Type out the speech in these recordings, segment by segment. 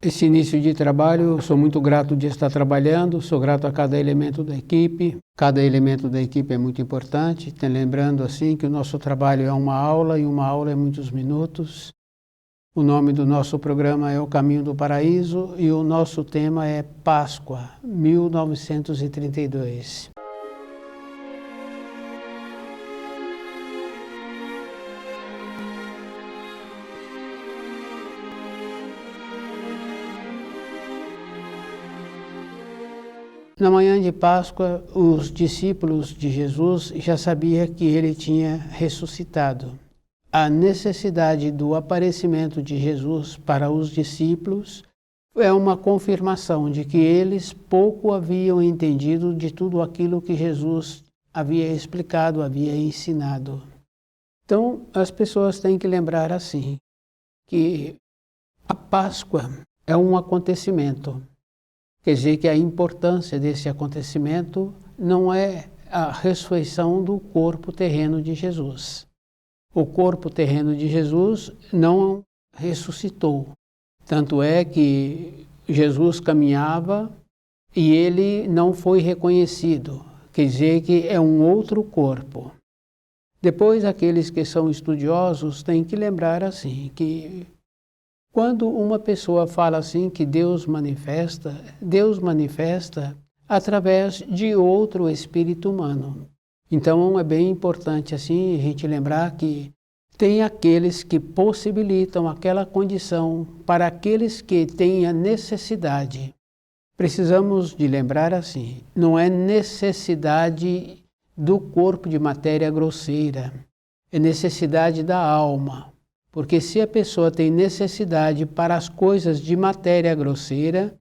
Esse início de trabalho, sou muito grato de estar trabalhando, sou grato a cada elemento da equipe. Cada elemento da equipe é muito importante, lembrando assim que o nosso trabalho é uma aula e uma aula é muitos minutos. O nome do nosso programa é O Caminho do Paraíso e o nosso tema é Páscoa, 1932. Na manhã de Páscoa, os discípulos de Jesus já sabiam que ele tinha ressuscitado. A necessidade do aparecimento de Jesus para os discípulos é uma confirmação de que eles pouco haviam entendido de tudo aquilo que Jesus havia explicado, havia ensinado. Então, as pessoas têm que lembrar assim, que a Páscoa é um acontecimento. Quer dizer que a importância desse acontecimento não é a ressurreição do corpo terreno de Jesus. O corpo terreno de Jesus não ressuscitou. Tanto é que Jesus caminhava e ele não foi reconhecido. Quer dizer que é um outro corpo. Depois, aqueles que são estudiosos têm que lembrar assim, que quando uma pessoa fala assim que Deus manifesta através de outro espírito humano. Então é bem importante assim a gente lembrar que tem aqueles que possibilitam aquela condição para aqueles que têm a necessidade. Precisamos de lembrar assim, não é necessidade do corpo de matéria grosseira, é necessidade da alma. Porque se a pessoa tem necessidade para as coisas de matéria grosseira,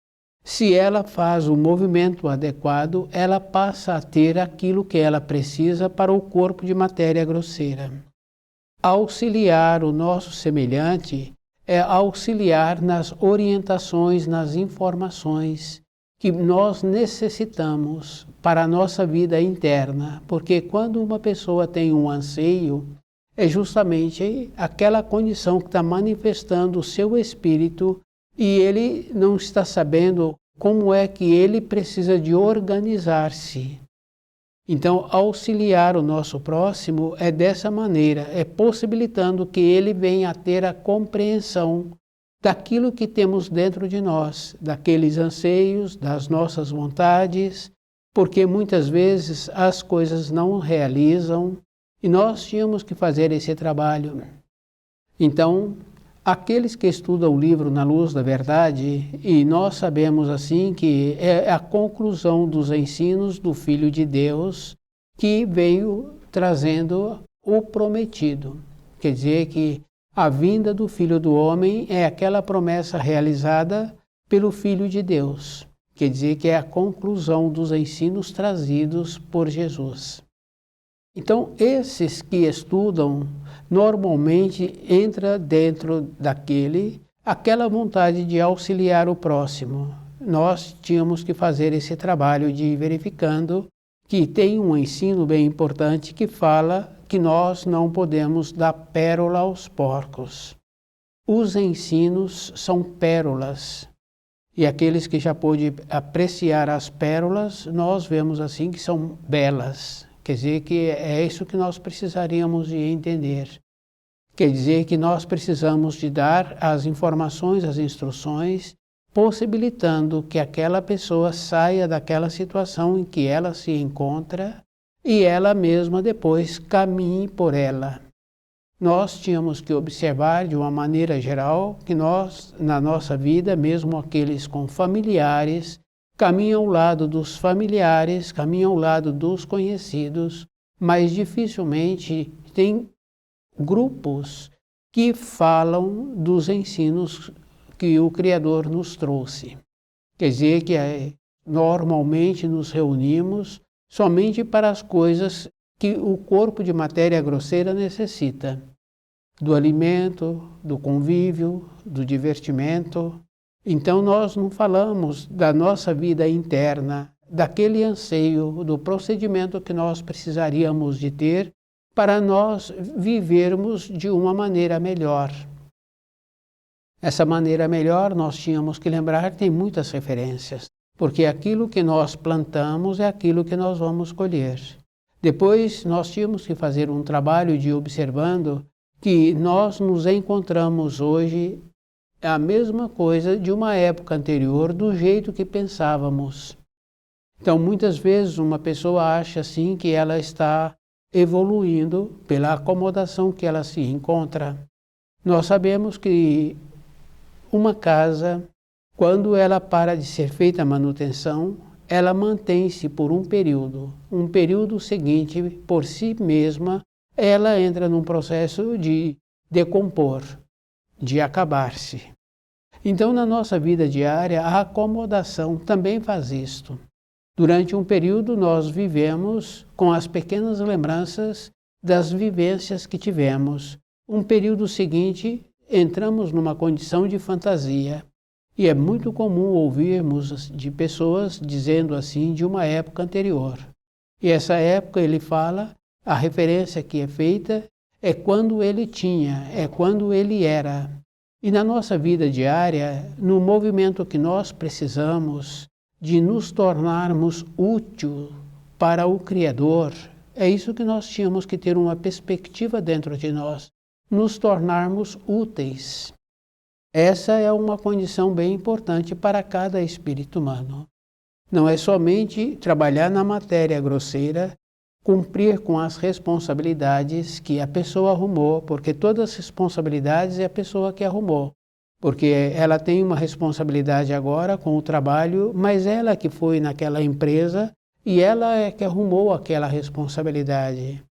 se ela faz o movimento adequado, ela passa a ter aquilo que ela precisa para o corpo de matéria grosseira. Auxiliar o nosso semelhante é auxiliar nas orientações, nas informações que nós necessitamos para a nossa vida interna. Porque quando uma pessoa tem um anseio, é justamente aquela condição que está manifestando o seu espírito e ele não está sabendo como é que ele precisa de organizar-se. Então, auxiliar o nosso próximo é dessa maneira, é possibilitando que ele venha a ter a compreensão daquilo que temos dentro de nós, daqueles anseios, das nossas vontades, porque muitas vezes as coisas não realizam, e nós tínhamos que fazer esse trabalho. Então, aqueles que estudam o livro Na Luz da Verdade, e nós sabemos assim que é a conclusão dos ensinos do Filho de Deus que veio trazendo o prometido. Quer dizer que a vinda do Filho do Homem é aquela promessa realizada pelo Filho de Deus. Quer dizer que é a conclusão dos ensinos trazidos por Jesus. Então, esses que estudam, normalmente entra dentro aquela vontade de auxiliar o próximo. Nós tínhamos que fazer esse trabalho de ir verificando que tem um ensino bem importante que fala que nós não podemos dar pérola aos porcos. Os ensinos são pérolas. E aqueles que já pôde apreciar as pérolas, nós vemos assim que são belas. Quer dizer que é isso que nós precisaríamos de entender. Quer dizer que nós precisamos de dar as informações, as instruções, possibilitando que aquela pessoa saia daquela situação em que ela se encontra e ela mesma depois caminhe por ela. Nós tínhamos que observar de uma maneira geral que nós, na nossa vida, mesmo aqueles com familiares, caminham ao lado dos familiares, caminham ao lado dos conhecidos, mas dificilmente tem grupos que falam dos ensinos que o Criador nos trouxe. Quer dizer que normalmente nos reunimos somente para as coisas que o corpo de matéria grosseira necessita. do alimento, do convívio, do divertimento. Então nós não falamos da nossa vida interna, daquele anseio, do procedimento que nós precisaríamos de ter para nós vivermos de uma maneira melhor. Essa maneira melhor, nós tínhamos que lembrar, tem muitas referências, porque aquilo que nós plantamos é aquilo que nós vamos colher. Depois, nós tínhamos que fazer um trabalho de observando que nós nos encontramos hoje a mesma coisa de uma época anterior, do jeito que pensávamos. Então, muitas vezes, uma pessoa acha assim que ela está evoluindo pela acomodação que ela se encontra. Nós sabemos que uma casa, quando ela para de ser feita a manutenção, ela mantém-se por um período seguinte, por si mesma, ela entra num processo de decompor, de acabar-se. Então, na nossa vida diária, a acomodação também faz isto. Durante um período, nós vivemos com as pequenas lembranças das vivências que tivemos. Um período seguinte, entramos numa condição de fantasia. E é muito comum ouvirmos de pessoas dizendo assim de uma época anterior. E essa época, ele fala, a referência que é feita é quando ele tinha, é quando ele era. E na nossa vida diária, no movimento que nós precisamos de nos tornarmos útil para o Criador, é isso que nós tínhamos que ter uma perspectiva dentro de nós, nos tornarmos úteis. Essa é uma condição bem importante para cada espírito humano. Não é somente trabalhar na matéria grosseira, cumprir com as responsabilidades que a pessoa arrumou, porque todas as responsabilidades é a pessoa que arrumou. Porque ela tem uma responsabilidade agora com o trabalho, mas ela que foi naquela empresa e ela é que arrumou aquela responsabilidade.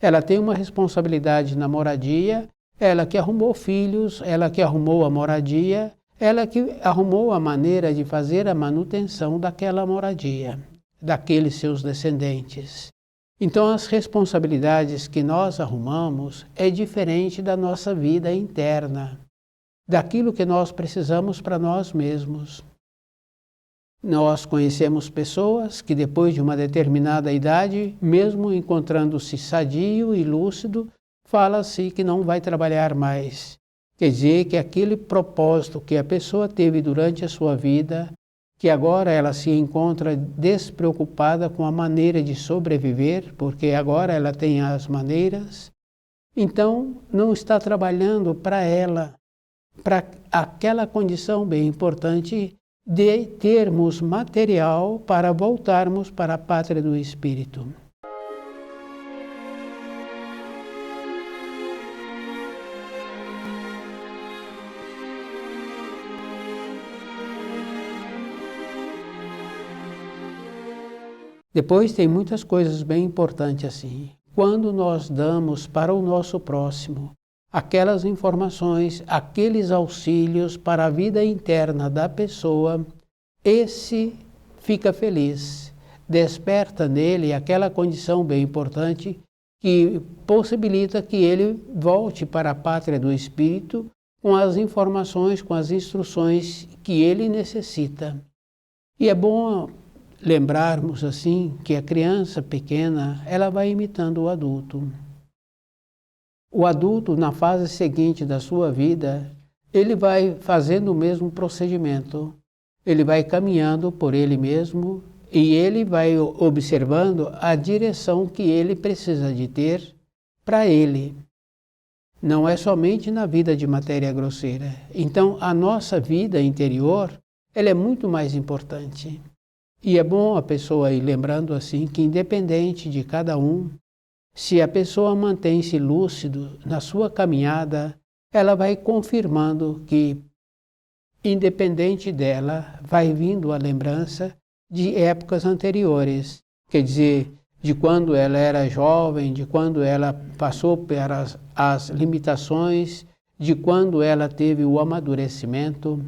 Ela tem uma responsabilidade na moradia, ela que arrumou filhos, ela que arrumou a moradia, ela que arrumou a maneira de fazer a manutenção daquela moradia, daqueles seus descendentes. Então, as responsabilidades que nós arrumamos é diferente da nossa vida interna, daquilo que nós precisamos para nós mesmos. Nós conhecemos pessoas que depois de uma determinada idade, mesmo encontrando-se sadio e lúcido, fala-se que não vai trabalhar mais. Quer dizer que aquele propósito que a pessoa teve durante a sua vida, que agora ela se encontra despreocupada com a maneira de sobreviver, porque agora ela tem as maneiras, então não está trabalhando para ela, para aquela condição bem importante de termos material para voltarmos para a pátria do Espírito. Depois tem muitas coisas bem importantes assim. Quando nós damos para o nosso próximo aquelas informações, aqueles auxílios para a vida interna da pessoa, esse fica feliz, desperta nele aquela condição bem importante que possibilita que ele volte para a pátria do Espírito com as informações, com as instruções que ele necessita. E é bom lembrarmos assim que a criança pequena, ela vai imitando o adulto. O adulto, na fase seguinte da sua vida, ele vai fazendo o mesmo procedimento. Ele vai caminhando por ele mesmo e ele vai observando a direção que ele precisa de ter para ele. Não é somente na vida de matéria grosseira. Então, a nossa vida interior, ela é muito mais importante. E é bom a pessoa ir lembrando assim que, independente de cada um, se a pessoa mantém-se lúcido na sua caminhada, ela vai confirmando que, independente dela, vai vindo a lembrança de épocas anteriores. Quer dizer, de quando ela era jovem, de quando ela passou pelas as limitações, de quando ela teve o amadurecimento.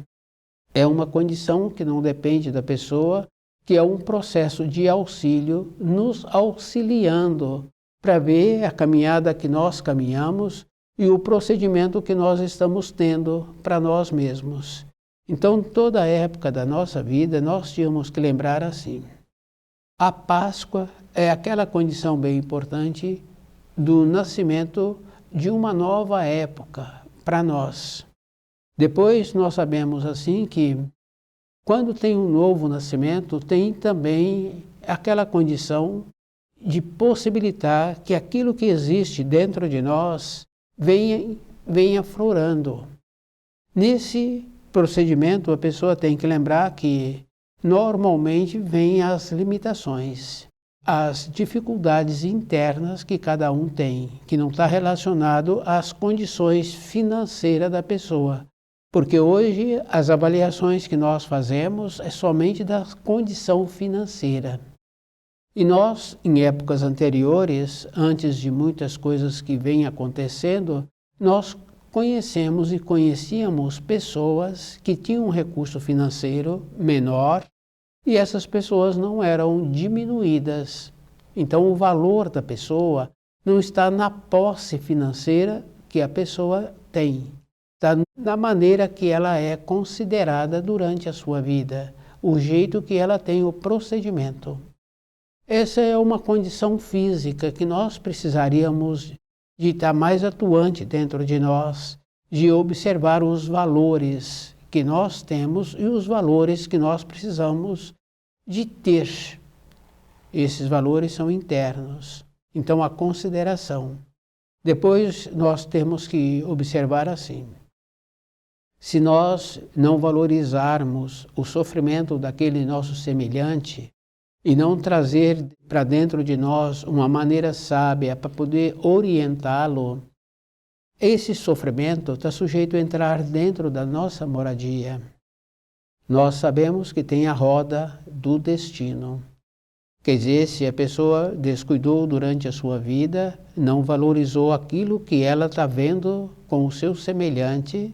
É uma condição que não depende da pessoa, que é um processo de auxílio, nos auxiliando para ver a caminhada que nós caminhamos, e o procedimento que nós estamos tendo para nós mesmos. Então, toda a época da nossa vida, nós tínhamos que lembrar assim: a Páscoa é aquela condição bem importante do nascimento de uma nova época para nós. Depois nós sabemos assim que quando tem um novo nascimento, tem também aquela condição de possibilitar que aquilo que existe dentro de nós venha aflorando. Nesse procedimento, a pessoa tem que lembrar que normalmente vêm as limitações, as dificuldades internas que cada um tem, que não está relacionado às condições financeiras da pessoa. Porque hoje as avaliações que nós fazemos é somente da condição financeira. E nós, em épocas anteriores, antes de muitas coisas que vêm acontecendo, nós conhecemos e conhecíamos pessoas que tinham um recurso financeiro menor e essas pessoas não eram diminuídas. Então o valor da pessoa não está na posse financeira que a pessoa tem, está na maneira que ela é considerada durante a sua vida, o jeito que ela tem o procedimento. Essa é uma condição física que nós precisaríamos de estar mais atuante dentro de nós, de observar os valores que nós temos e os valores que nós precisamos de ter. Esses valores são internos. Então, a consideração. Depois, nós temos que observar assim: se nós não valorizarmos o sofrimento daquele nosso semelhante, e não trazer para dentro de nós uma maneira sábia para poder orientá-lo, esse sofrimento está sujeito a entrar dentro da nossa moradia. Nós sabemos que tem a roda do destino. Quer dizer, se a pessoa descuidou durante a sua vida, não valorizou aquilo que ela está vendo com o seu semelhante,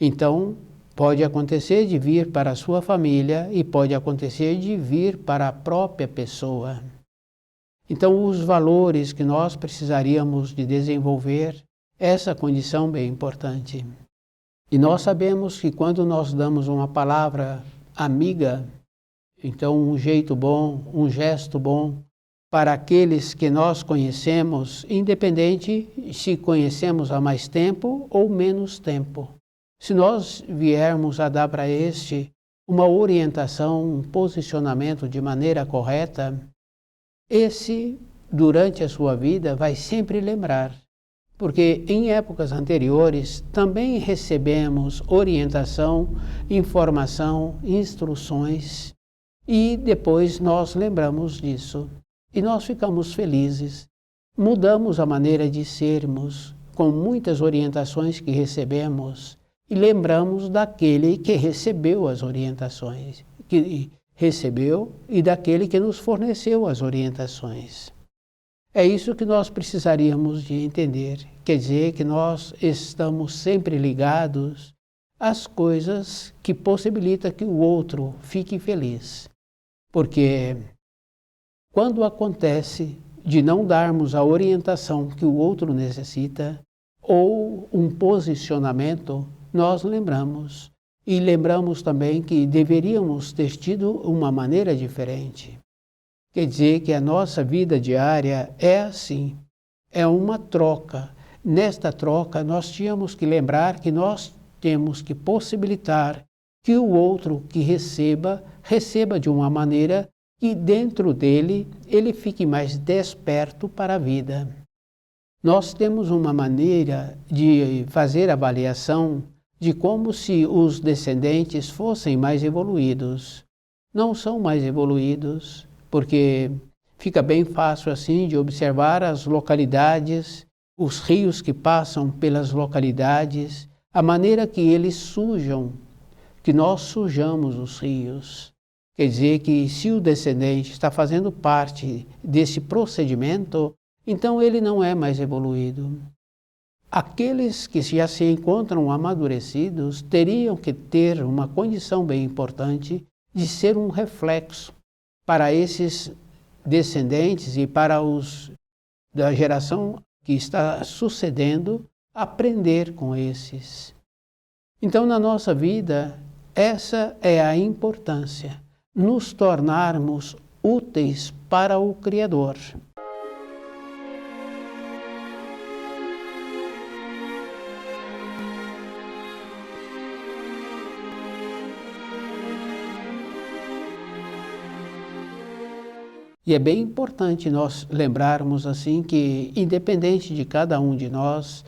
então pode acontecer de vir para a sua família e pode acontecer de vir para a própria pessoa. Então, os valores que nós precisaríamos de desenvolver, essa condição bem importante. E nós sabemos que quando nós damos uma palavra amiga, então um jeito bom, um gesto bom, para aqueles que nós conhecemos, independente se conhecemos há mais tempo ou menos tempo. Se nós viermos a dar para este uma orientação, um posicionamento de maneira correta, esse, durante a sua vida, vai sempre lembrar. Porque em épocas anteriores também recebemos orientação, informação, instruções e depois nós lembramos disso. E nós ficamos felizes, mudamos a maneira de sermos com muitas orientações que recebemos. E lembramos daquele que recebeu as orientações, que recebeu e daquele que nos forneceu as orientações. É isso que nós precisaríamos de entender. Quer dizer que nós estamos sempre ligados às coisas que possibilitam que o outro fique feliz. Porque quando acontece de não darmos a orientação que o outro necessita ou um posicionamento, nós lembramos. E lembramos também que deveríamos ter tido uma maneira diferente. Quer dizer que a nossa vida diária é assim, é uma troca. Nesta troca, nós tínhamos que lembrar que nós temos que possibilitar que o outro que receba de uma maneira que dentro dele ele fique mais desperto para a vida. Nós temos uma maneira de fazer avaliação de como se os descendentes fossem mais evoluídos. Não são mais evoluídos, porque fica bem fácil assim de observar as localidades, os rios que passam pelas localidades, a maneira que eles sujam, que nós sujamos os rios. Quer dizer que se o descendente está fazendo parte desse procedimento, então ele não é mais evoluído. Aqueles que já se encontram amadurecidos teriam que ter uma condição bem importante de ser um reflexo para esses descendentes e para os da geração que está sucedendo aprender com esses. Então, na nossa vida, essa é a importância, nos tornarmos úteis para o Criador. E é bem importante nós lembrarmos assim que, independente de cada um de nós,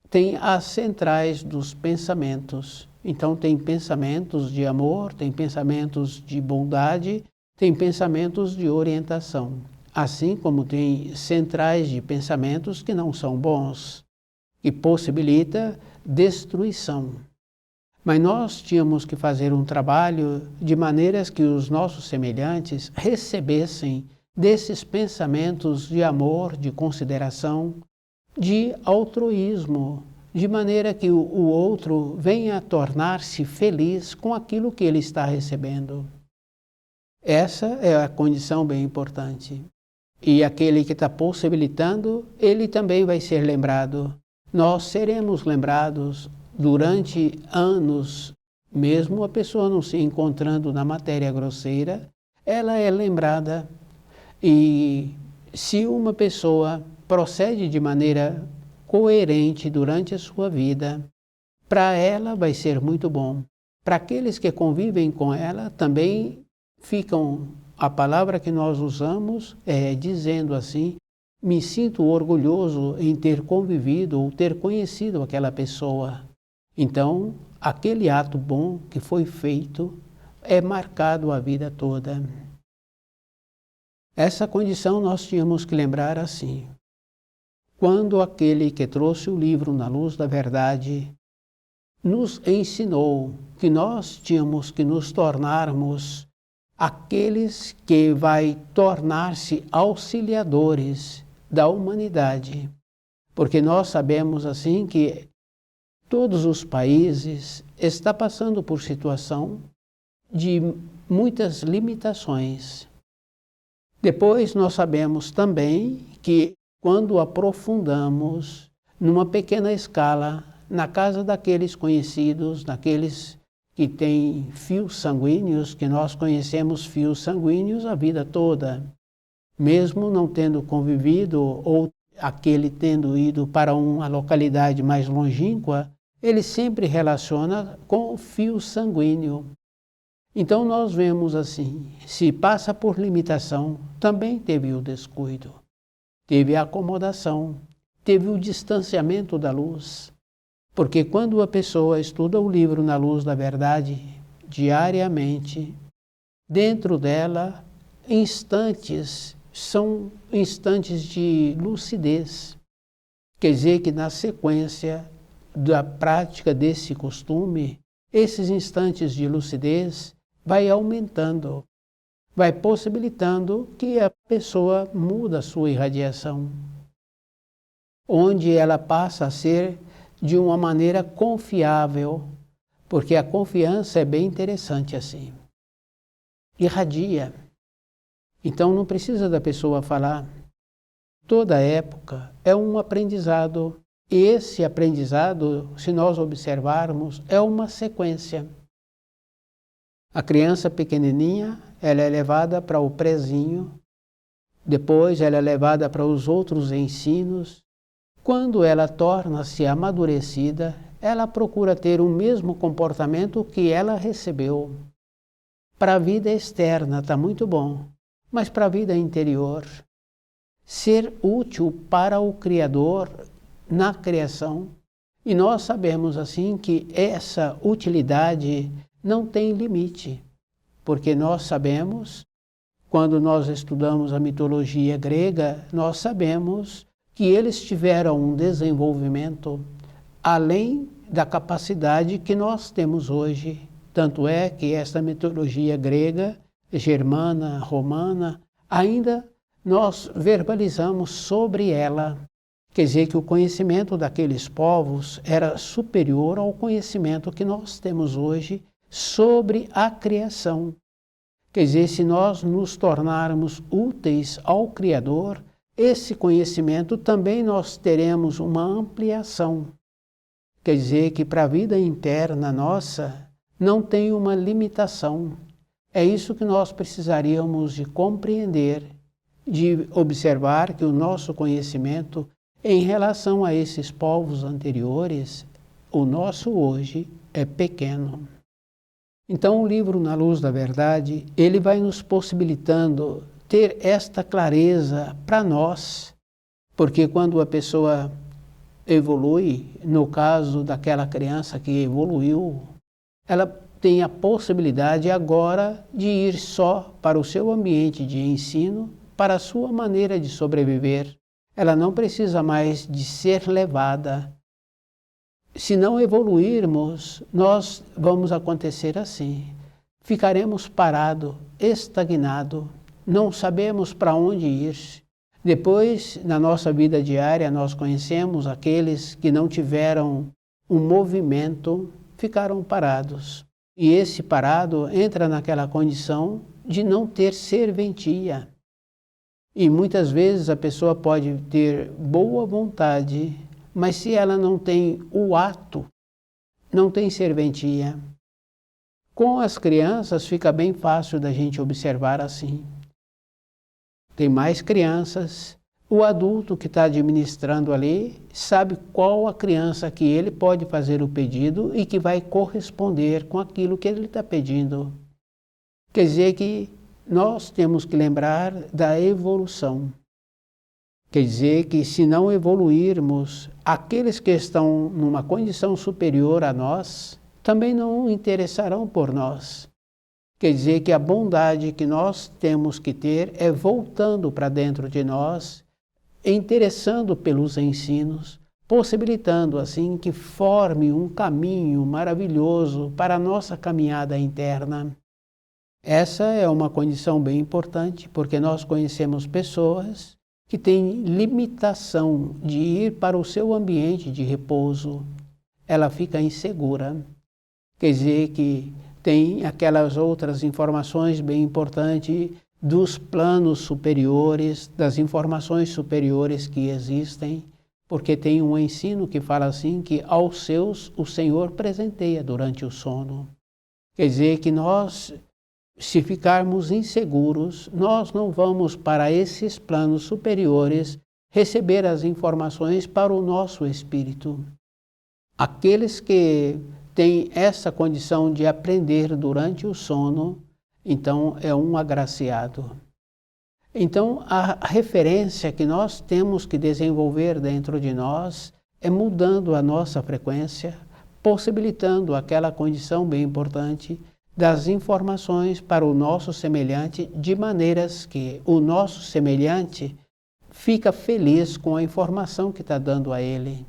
tem as centrais dos pensamentos. Então tem pensamentos de amor, tem pensamentos de bondade, tem pensamentos de orientação. Assim como tem centrais de pensamentos que não são bons, que possibilita destruição. Mas nós tínhamos que fazer um trabalho de maneiras que os nossos semelhantes recebessem desses pensamentos de amor, de consideração, de altruísmo, de maneira que o outro venha a tornar-se feliz com aquilo que ele está recebendo. Essa é a condição bem importante. E aquele que está possibilitando, ele também vai ser lembrado. Nós seremos lembrados durante anos, mesmo a pessoa não se encontrando na matéria grosseira, ela é lembrada. E se uma pessoa procede de maneira coerente durante a sua vida, para ela vai ser muito bom. Para aqueles que convivem com ela também ficam, a palavra que nós usamos é dizendo assim, me sinto orgulhoso em ter convivido ou ter conhecido aquela pessoa. Então, aquele ato bom que foi feito é marcado a vida toda. Essa condição nós tínhamos que lembrar assim. Quando aquele que trouxe o livro na luz da verdade nos ensinou que nós tínhamos que nos tornarmos aqueles que vai tornar-se auxiliadores da humanidade. Porque nós sabemos assim que todos os países estão passando por situação de muitas limitações. Depois nós sabemos também que quando aprofundamos numa pequena escala, na casa daqueles conhecidos, daqueles que têm fios sanguíneos, que nós conhecemos fios sanguíneos a vida toda, mesmo não tendo convivido ou aquele tendo ido para uma localidade mais longínqua, ele sempre relaciona com o fio sanguíneo. Então nós vemos assim, se passa por limitação, também teve o descuido, teve a acomodação, teve o distanciamento da luz. Porque quando a pessoa estuda o livro na luz da verdade, diariamente, dentro dela, instantes são instantes de lucidez. Quer dizer que na sequência da prática desse costume, esses instantes de lucidez vai aumentando, vai possibilitando que a pessoa muda a sua irradiação, onde ela passa a ser de uma maneira confiável, porque a confiança é bem interessante assim. Irradia. Então não precisa da pessoa falar. Toda época é um aprendizado. E esse aprendizado, se nós observarmos, é uma sequência. A criança pequenininha, ela é levada para o prezinho, depois ela é levada para os outros ensinos. Quando ela torna-se amadurecida, ela procura ter o mesmo comportamento que ela recebeu. Para a vida externa está muito bom, mas para a vida interior, ser útil para o Criador na criação. E nós sabemos assim que essa utilidade não tem limite, porque nós sabemos, quando nós estudamos a mitologia grega, nós sabemos que eles tiveram um desenvolvimento além da capacidade que nós temos hoje. Tanto é que esta mitologia grega, germana, romana, ainda nós verbalizamos sobre ela. Quer dizer que o conhecimento daqueles povos era superior ao conhecimento que nós temos hoje sobre a criação. Quer dizer, se nós nos tornarmos úteis ao Criador, esse conhecimento também nós teremos uma ampliação. Quer dizer que para a vida interna nossa não tem uma limitação. É isso que nós precisaríamos de compreender, de observar que o nosso conhecimento em relação a esses povos anteriores, o nosso hoje é pequeno. Então o livro Na Luz da Verdade, ele vai nos possibilitando ter esta clareza para nós, porque quando a pessoa evolui, no caso daquela criança que evoluiu, ela tem a possibilidade agora de ir só para o seu ambiente de ensino, para a sua maneira de sobreviver. Ela não precisa mais de ser levada. Se não evoluirmos, nós vamos acontecer assim. Ficaremos parados, estagnados, não sabemos para onde ir. Depois, na nossa vida diária, nós conhecemos aqueles que não tiveram um movimento, ficaram parados. E esse parado entra naquela condição de não ter serventia. E muitas vezes a pessoa pode ter boa vontade, mas se ela não tem o ato, não tem serventia. Com as crianças fica bem fácil da gente observar assim. Tem mais crianças, o adulto que está administrando ali sabe qual a criança que ele pode fazer o pedido e que vai corresponder com aquilo que ele está pedindo. Quer dizer que nós temos que lembrar da evolução. Quer dizer que se não evoluirmos, aqueles que estão numa condição superior a nós também não interessarão por nós. Quer dizer que a bondade que nós temos que ter é voltando para dentro de nós, interessando pelos ensinos, possibilitando assim que forme um caminho maravilhoso para a nossa caminhada interna. Essa é uma condição bem importante, porque nós conhecemos pessoas que têm limitação de ir para o seu ambiente de repouso. Ela fica insegura. Quer dizer que tem aquelas outras informações bem importantes dos planos superiores, das informações superiores que existem, porque tem um ensino que fala assim que aos seus o Senhor presenteia durante o sono. Quer dizer que nós, se ficarmos inseguros, nós não vamos para esses planos superiores receber as informações para o nosso espírito. Aqueles que têm essa condição de aprender durante o sono, então é um agraciado. Então a referência que nós temos que desenvolver dentro de nós é mudando a nossa frequência, possibilitando aquela condição bem importante das informações para o nosso semelhante, de maneiras que o nosso semelhante fica feliz com a informação que está dando a ele.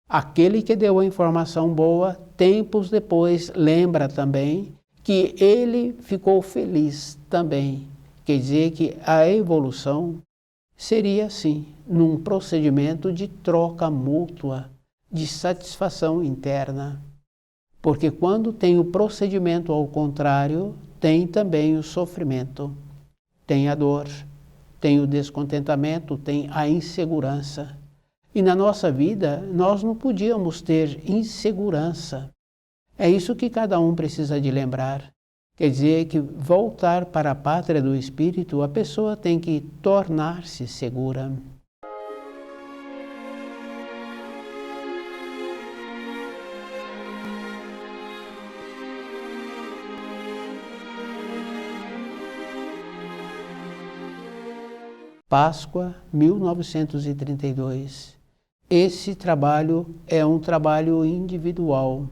Aquele que deu a informação boa, tempos depois, lembra também que ele ficou feliz também. Quer dizer que a evolução seria assim, num procedimento de troca mútua, de satisfação interna. Porque quando tem o procedimento ao contrário, tem também o sofrimento, tem a dor, tem o descontentamento, tem a insegurança. E na nossa vida, nós não podíamos ter insegurança. É isso que cada um precisa de lembrar. Quer dizer que voltar para a pátria do espírito, a pessoa tem que tornar-se segura. Páscoa, 1932. Esse trabalho é um trabalho individual.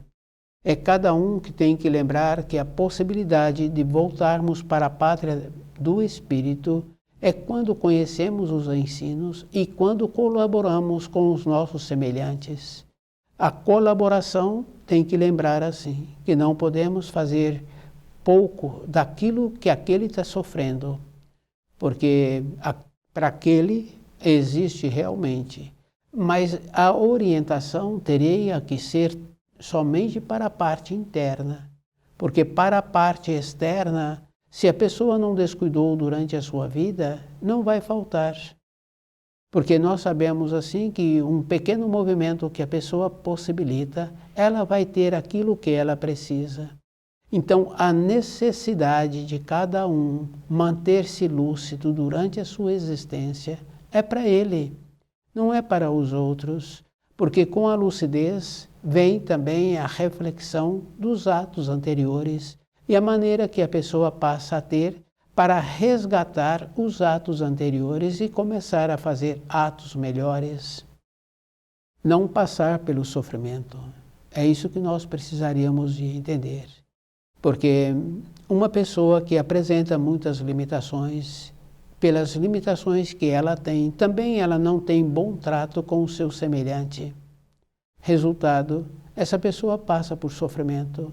É cada um que tem que lembrar que a possibilidade de voltarmos para a pátria do Espírito é quando conhecemos os ensinos e quando colaboramos com os nossos semelhantes. A colaboração tem que lembrar assim, que não podemos fazer pouco daquilo que aquele está sofrendo, porque para aquele existe realmente. Mas a orientação teria que ser somente para a parte interna, porque para a parte externa, se a pessoa não descuidou durante a sua vida, não vai faltar. Porque nós sabemos assim que um pequeno movimento que a pessoa possibilita, ela vai ter aquilo que ela precisa. Então, a necessidade de cada um manter-se lúcido durante a sua existência é para ele, não é para os outros, porque com a lucidez vem também a reflexão dos atos anteriores e a maneira que a pessoa passa a ter para resgatar os atos anteriores e começar a fazer atos melhores. Não passar pelo sofrimento. É isso que nós precisaríamos de entender. Porque uma pessoa que apresenta muitas limitações, pelas limitações que ela tem, também ela não tem bom trato com o seu semelhante. Resultado, essa pessoa passa por sofrimento,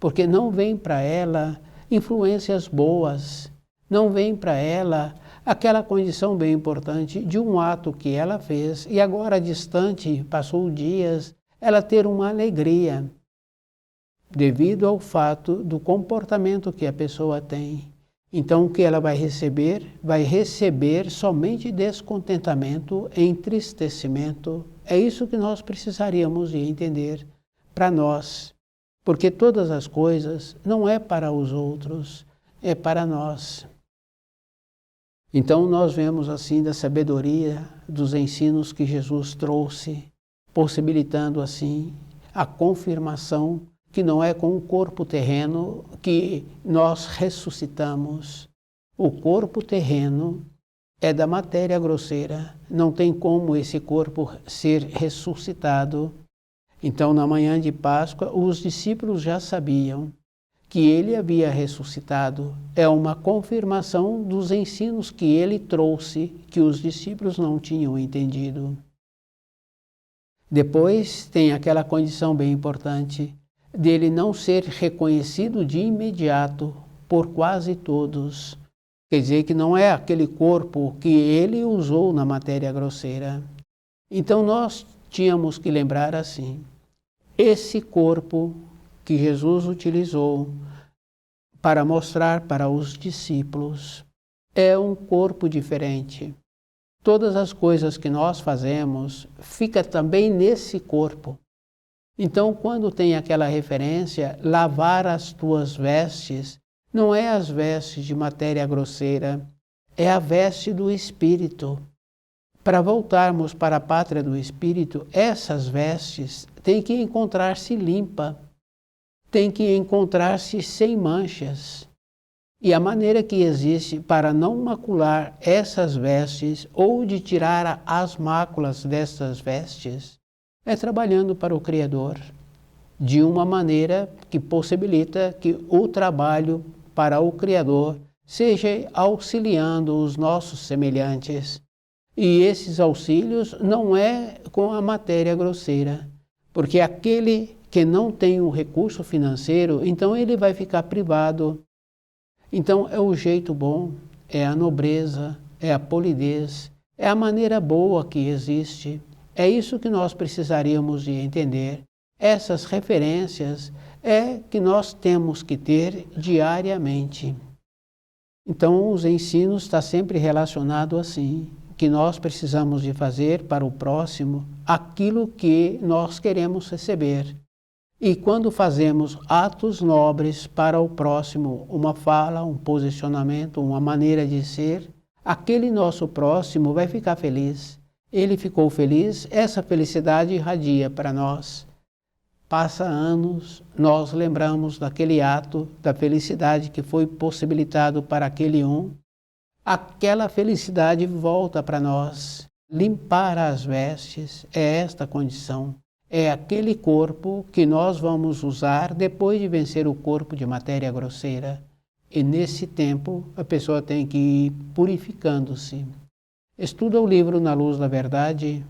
porque não vem para ela influências boas, não vem para ela aquela condição bem importante de um ato que ela fez e agora distante, passou dias, ela ter uma alegria devido ao fato do comportamento que a pessoa tem. Então o que ela vai receber somente descontentamento, entristecimento. É isso que nós precisaríamos de entender para nós, porque todas as coisas não é para os outros, é para nós. Então nós vemos assim da sabedoria dos ensinos que Jesus trouxe, possibilitando assim a confirmação que não é com o corpo terreno que nós ressuscitamos. O corpo terreno é da matéria grosseira, não tem como esse corpo ser ressuscitado. Então na manhã de Páscoa os discípulos já sabiam que ele havia ressuscitado, é uma confirmação dos ensinos que ele trouxe, que os discípulos não tinham entendido. Depois tem aquela condição bem importante dele não ser reconhecido de imediato por quase todos. Quer dizer que não é aquele corpo que ele usou na matéria grosseira. Então nós tínhamos que lembrar assim, esse corpo que Jesus utilizou para mostrar para os discípulos é um corpo diferente. Todas as coisas que nós fazemos fica também nesse corpo. Então, quando tem aquela referência, lavar as tuas vestes, não é as vestes de matéria grosseira, é a veste do Espírito. Para voltarmos para a pátria do Espírito, essas vestes têm que encontrar-se limpa, têm que encontrar-se sem manchas. E a maneira que existe para não macular essas vestes ou de tirar as máculas dessas vestes é trabalhando para o Criador, de uma maneira que possibilita que o trabalho para o Criador seja auxiliando os nossos semelhantes. E esses auxílios não é com a matéria grosseira, porque aquele que não tem um recurso financeiro, então ele vai ficar privado. Então é o jeito bom, é a nobreza, é a polidez, é a maneira boa que existe. É isso que nós precisaríamos de entender. Essas referências é que nós temos que ter diariamente. Então os ensinos estão sempre relacionados assim, que nós precisamos de fazer para o próximo aquilo que nós queremos receber. E quando fazemos atos nobres para o próximo, uma fala, um posicionamento, uma maneira de ser, aquele nosso próximo vai ficar feliz. Ele ficou feliz, essa felicidade irradia para nós. Passa anos, nós lembramos daquele ato, da felicidade que foi possibilitado para aquele um. Aquela felicidade volta para nós. Limpar as vestes é esta condição. É aquele corpo que nós vamos usar depois de vencer o corpo de matéria grosseira. E nesse tempo a pessoa tem que ir purificando-se. Estuda o livro Na Luz da Verdade.